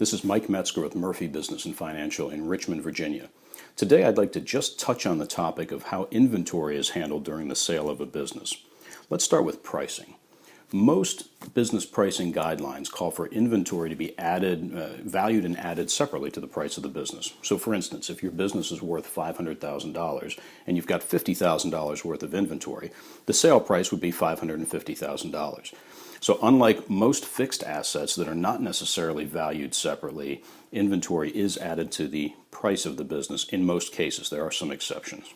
This is Mike Metzger with Murphy Business and Financial in Richmond, Virginia. Today I'd like to just touch on the topic of how inventory is handled during the sale of a business. Let's start with pricing. Most business pricing guidelines call for inventory to be valued and added separately to the price of the business. So for instance, if your business is worth $500,000 and you've got $50,000 worth of inventory, the sale price would be $550,000. So unlike most fixed assets that are not necessarily valued separately, inventory is added to the price of the business in most cases. There are some exceptions.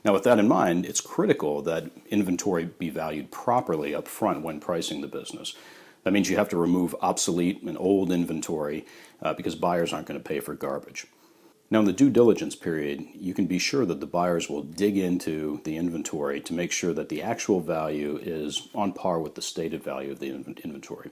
Now, with that in mind, it's critical that inventory be valued properly up front when pricing the business. That means you have to remove obsolete and old inventory because buyers aren't going to pay for garbage. Now, in the due diligence period, you can be sure that the buyers will dig into the inventory to make sure that the actual value is on par with the stated value of the inventory.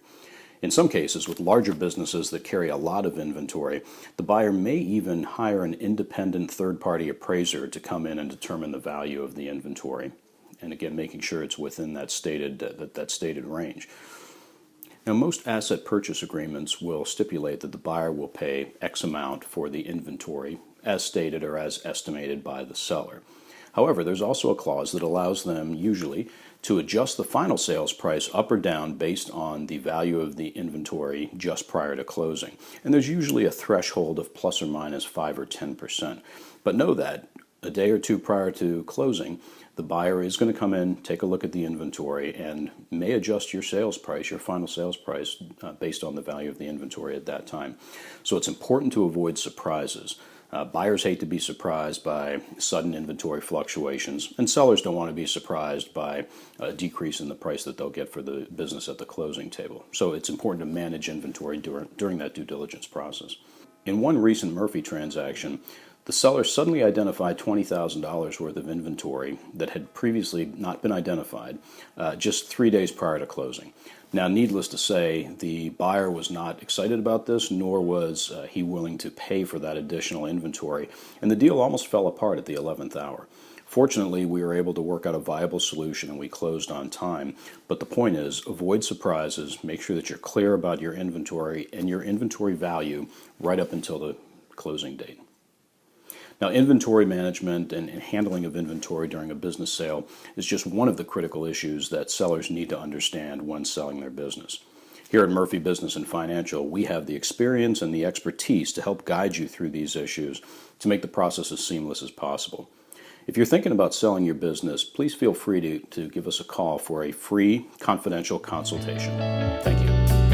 In some cases, with larger businesses that carry a lot of inventory, the buyer may even hire an independent third-party appraiser to come in and determine the value of the inventory, and again, making sure it's within that stated range. Now, most asset purchase agreements will stipulate that the buyer will pay X amount for the inventory as stated or as estimated by the seller. However, there's also a clause that allows them usually to adjust the final sales price up or down based on the value of the inventory just prior to closing. And there's usually a threshold of plus or minus 5 or 10%. But know that a day or two prior to closing, the buyer is going to come in, take a look at the inventory, and may adjust your sales price, your final sales price, based on the value of the inventory at that time. So it's important to avoid surprises. Buyers hate to be surprised by sudden inventory fluctuations, and sellers don't want to be surprised by a decrease in the price that they'll get for the business at the closing table. So it's important to manage inventory during that due diligence process. In one recent Murphy transaction, the seller suddenly identified $20,000 worth of inventory that had previously not been identified just 3 days prior to closing. Now, needless to say, the buyer was not excited about this, nor was he willing to pay for that additional inventory, and the deal almost fell apart at the 11th hour. Fortunately, we were able to work out a viable solution and we closed on time. But the point is, avoid surprises, make sure that you're clear about your inventory and your inventory value right up until the closing date. Now, inventory management and handling of inventory during a business sale is just one of the critical issues that sellers need to understand when selling their business. Here at Murphy Business and Financial, we have the experience and the expertise to help guide you through these issues to make the process as seamless as possible. If you're thinking about selling your business, please feel free to give us a call for a free, confidential consultation. Thank you.